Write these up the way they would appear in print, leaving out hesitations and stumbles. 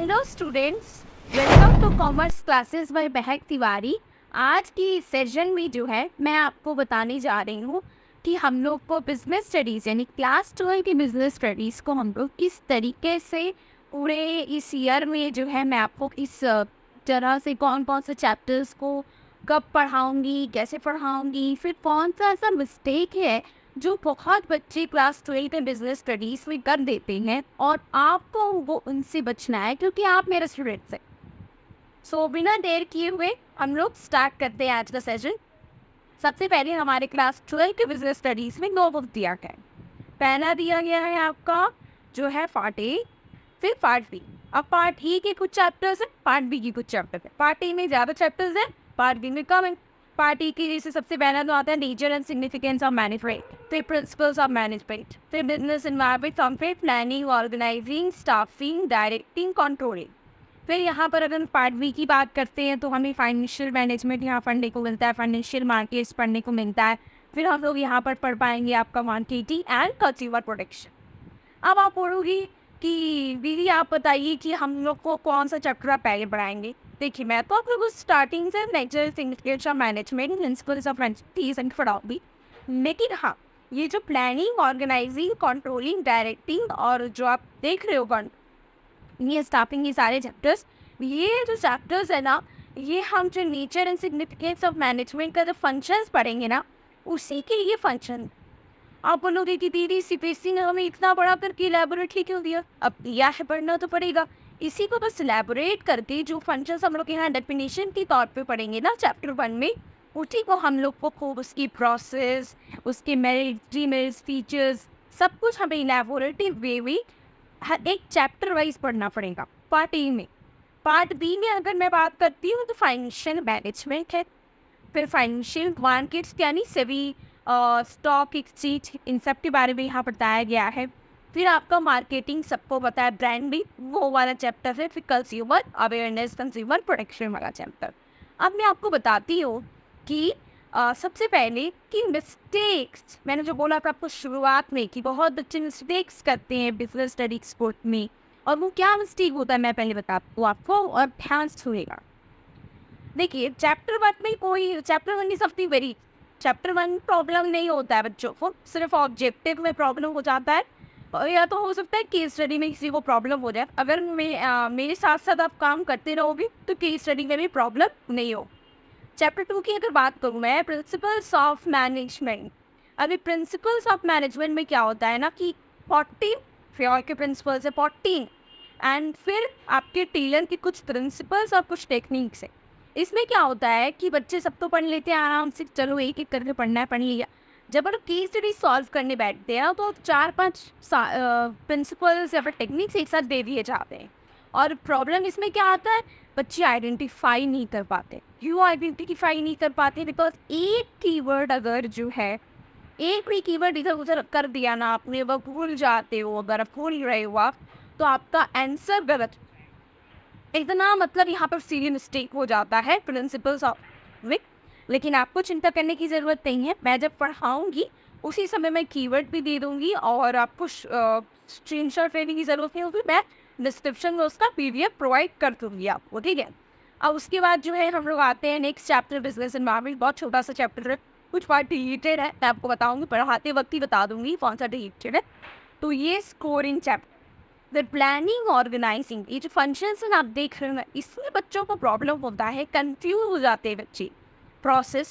Hello students, welcome to commerce classes by Mehak Tiwari. आज की session में जो है मैं आपको बताने जा रही हूँ कि हम लोग को बिजनेस स्टडीज़ यानी क्लास 12 की बिजनेस स्टडीज़ को हम लोग किस तरीके से पूरे इस ईयर में जो है मैं आपको इस तरह से कौन कौन से चैप्टर्स को कब पढ़ाऊँगी, कैसे पढ़ाऊँगी, फिर कौन सा ऐसा मिस्टेक है जो बहुत बच्चे क्लास 12 में बिजनेस स्टडीज़ में कर देते हैं और आपको वो उनसे बचना है क्योंकि आप मेरे स्टूडेंट्स हैं। सो बिना देर किए हुए हम लोग स्टार्ट करते हैं आज का सेशन। सबसे पहले हमारे क्लास 12 के बिजनेस स्टडीज़ में 2 बुक दिया गया है। पहला दिया गया है आपका जो है पार्ट ए, फिर पार्ट बी। अब पार्ट ए के कुछ चैप्टर्स हैं, पार्ट बी की कुछ चैप्टर्स हैं। पार्ट ए में ज़्यादा चैप्टर्स हैं, पार्ट बी में कम है। पार्ट ए की जैसे सबसे पहला तो आता है nature and significance of management, फिर प्रिंसिपल्स ऑफ मैनेजमेंट, फिर बिजनेस एनवायरनमेंट, फिर planning, organising, staffing, directing, controlling. फिर यहाँ पर अगर पार्ट बी की बात करते हैं तो हमें फाइनेंशियल मैनेजमेंट यहाँ पढ़ने को मिलता है, फाइनेंशियल मार्केट्स पढ़ने को मिलता है। फिर हम लोग यहाँ पर पढ़ पाएंगे आपका मार्केटिंग एंड कंज्यूमर प्रोटेक्शन। अब आप बोलोगी कि दीदी आप बताइए कि हम लोग को कौन सा चैप्टर आप पहले पढ़ाएंगे। देखिए मैं तो आप लोग को स्टार्टिंग से nature significance of management, principles of management पढ़ाऊंगी, लेकिन हाँ ये जो प्लानिंग, ऑर्गेनाइजिंग, कंट्रोलिंग, डायरेक्टिंग और जो आप देख रहे हो ये स्टाफिंग, ये सारे चैप्टर्स, ये जो चैप्टर्स है ना, ये हम जो nature and significance of management का जो फंक्शंस पढ़ेंगे ना, उसी के ये फंक्शन। आप बोलोगे कि दीदी सीपीएससी ने हमें इतना बड़ा करके इलेबोरेटली क्यों दिया। अब दिया है, पढ़ना तो पड़ेगा। इसी को बस इलेबोरेट करके जो फंक्शंस हम लोग यहाँ डेफिनेशन के तौर पे पढ़ेंगे ना चैप्टर 1 में, उसी को हम लोग को खूब उसकी प्रोसेस, उसके मेरिट, डीमेरिट्स, फीचर्स, सब कुछ हमें इलेबोरेटिव वे में हर एक चैप्टर वाइज पढ़ना पड़ेगा पार्ट ए में। पार्ट बी में अगर मैं बात करती हूँ तो फाइनेंशियल मैनेजमेंट है, फिर फाइनेंशियल मार्केट्स यानी सभी स्टॉक एक्सचेंज, इन सब के बारे में यहाँ बताया गया है। फिर आपका मार्केटिंग, सबको पता है, ब्रांडिंग, वो वाला चैप्टर है। फिर कंज्यूमर अवेयरनेस, कंज्यूमर प्रोटेक्शन वाला चैप्टर। अब मैं आपको बताती हूँ कि सबसे पहले कि मिस्टेक्स, मैंने जो बोला था आपको शुरुआत में कि बहुत बच्चे मिस्टेक्स करते हैं बिजनेस स्टडीज कोर्स में, और वो क्या मिस्टेक होता है मैं पहले बताती हूँ आपको और ध्यान से सुनेगा। देखिए चैप्टर 1 में कोई, chapter 1 is something very, chapter 1 problem नहीं होता है बच्चों को, सिर्फ ऑब्जेक्टिव में प्रॉब्लम हो जाता है, और या तो हो सकता है केस स्टडी में किसी को प्रॉब्लम हो जाए। अगर मेरे साथ साथ आप काम करते रहोगे तो केस स्टडी में भी प्रॉब्लम नहीं हो। चैप्टर 2 की अगर बात करूँ मैं, प्रिंसिपल्स ऑफ मैनेजमेंट। अभी प्रिंसिपल्स ऑफ मैनेजमेंट में क्या होता है ना कि 14 फ्योर के प्रिंसिपल्स है, 14, एंड फिर आपके टेलर के कुछ प्रिंसिपल्स और कुछ टेक्निक्स है। इसमें क्या होता है कि बच्चे सब तो पढ़ लेते हैं आराम से, चलो एक एक करके पढ़ना है, पढ़ लिया। जब हम केस स्टडी सॉल्व करने बैठते हैं तो 4-5 प्रिंसिपल्स या फिर टेक्निक्स एक साथ दे दिए जाते हैं, और प्रॉब्लम इसमें क्या आता है, बच्चे आइडेंटिफाई नहीं कर पाते। क्यों आइडेंटिफाई नहीं कर पाते? बिकॉज एक कीवर्ड अगर जो है, एक भी कीवर्ड इधर उधर कर दिया ना आपने, वह भूल जाते हो, अगर आप भूल रहे हो आप, तो आपका आंसर गलत, इतना मतलब यहाँ पर सीरियस मिस्टेक हो जाता है प्रिंसिपल्स ऑफ विक। लेकिन आपको चिंता करने की ज़रूरत नहीं है, मैं जब पढ़ाऊँगी उसी समय मैं कीवर्ड भी दे दूँगी, और आपको स्क्रीनशॉट लेने की ज़रूरत नहीं होगी, मैं डिस्क्रिप्शन में उसका पीडीएफ प्रोवाइड कर दूँगी आपको, ठीक है। अब उसके बाद जो है हम लोग आते हैं नेक्स्ट चैप्टर, बिजनेस एनवायरनमेंट। बहुत छोटा सा चैप्टर है, कुछ पार्ट डिलीटेड है, मैं आपको बताऊँगी, पढ़ाते वक्त ही बता दूँगी कौन सा डिलीटेड है। तो ये स्कोरिंग चैप्टर, फिर प्लानिंग, ऑर्गेनाइजिंग, ये जो फंक्शंस हैं आप देख रहे हो ना, इसमें बच्चों को प्रॉब्लम होता है, कंफ्यूज हो जाते हैं बच्चे। प्रोसेस,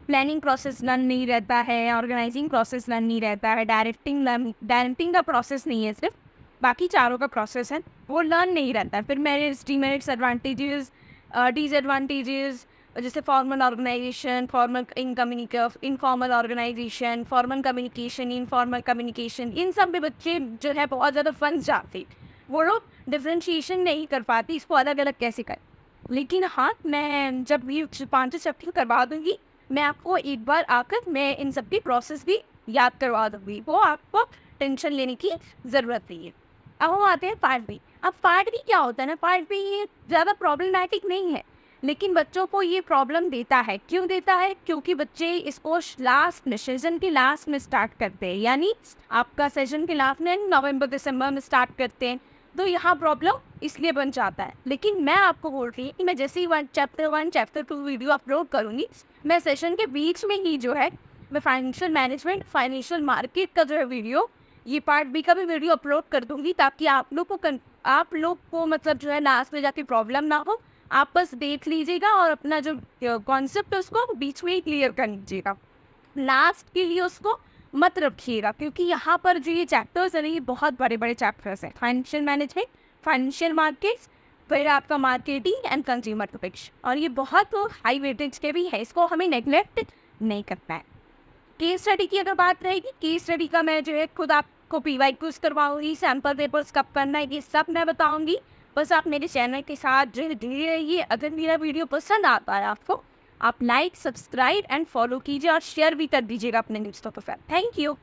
प्लानिंग प्रोसेस लर्न नहीं रहता है, ऑर्गेनाइजिंग प्रोसेस लर्न नहीं रहता है, डायरेक्टिंग का प्रोसेस नहीं है, सिर्फ बाकी चारों का प्रोसेस है, वो लर्न नहीं रहता है। फिर मेरिट्स, डीमेरिट्स, एडवांटेजेस, डिसएडवांटेजेस, जैसे formal organisation, formal informal organisation, formal communication, informal communication, इन सब में बच्चे जो है बहुत ज़्यादा फंस जाते, वो लोग डिफ्रेंशिएशन नहीं कर पाती, इसको अलग अलग कैसे करें। लेकिन हाँ, मैं जब ये 5 चैप्टर करवा दूँगी, मैं आपको एक बार आकर मैं इन सब की प्रोसेस भी याद करवा दूँगी, वो आपको टेंशन लेने की ज़रूरत नहीं है। अब हम आते हैं पार्ट बी। अब पार्ट बी क्या होता है ना, पार्ट बी ये ज़्यादा प्रॉब्लमैटिक नहीं है, लेकिन बच्चों को ये प्रॉब्लम देता है। क्यों देता है? क्योंकि बच्चे इसको लास्ट में, सेशन के लास्ट में स्टार्ट करते हैं, यानी आपका सेशन के लास्ट में नवंबर दिसंबर में स्टार्ट करते हैं, तो यहाँ प्रॉब्लम इसलिए बन जाता है। लेकिन मैं आपको बोल रही हूँ कि मैं जैसे ही चैप्टर 2 वीडियो अपलोड करूँगी, मैं सेशन के बीच में ही जो है मैं फाइनेंशियल मैनेजमेंट, फाइनेंशियल मार्केट का जो है वीडियो, ये पार्ट बी का भी वीडियो अपलोड कर दूँगी, ताकि आप लोग को मतलब जो है लास्ट में जाके प्रॉब्लम ना हो। आप बस देख लीजिएगा और अपना जो कॉन्सेप्ट है उसको बीच में ही क्लियर कर लीजिएगा, लास्ट के लिए उसको मत रखिएगा, क्योंकि यहाँ पर जो ये चैप्टर्स है ना, ये बहुत बड़े बड़े चैप्टर्स हैं। फाइनेंशियल मैनेजमेंट, फाइनेंशियल मार्केट्स, फिर आपका मार्केटिंग एंड कंज्यूमर टॉपिक्स, और ये बहुत हाई वेटेज के भी है, इसको हमें नेग्लेक्ट नहीं करना है। केस स्टडी की अगर बात रहेगी, केस स्टडी का मैं जो है खुद आपको PY क्विज करवाऊंगी, सैम्पल पेपर्स कब करना है ये सब मैं बताऊंगी। बस आप मेरे चैनल के साथ जो है जुड़े रहिए। अगर मेरा वीडियो पसंद आता है आपको, आप लाइक, सब्सक्राइब एंड फॉलो कीजिए और शेयर भी कर दीजिएगा अपने दोस्तों के साथ। Thank you.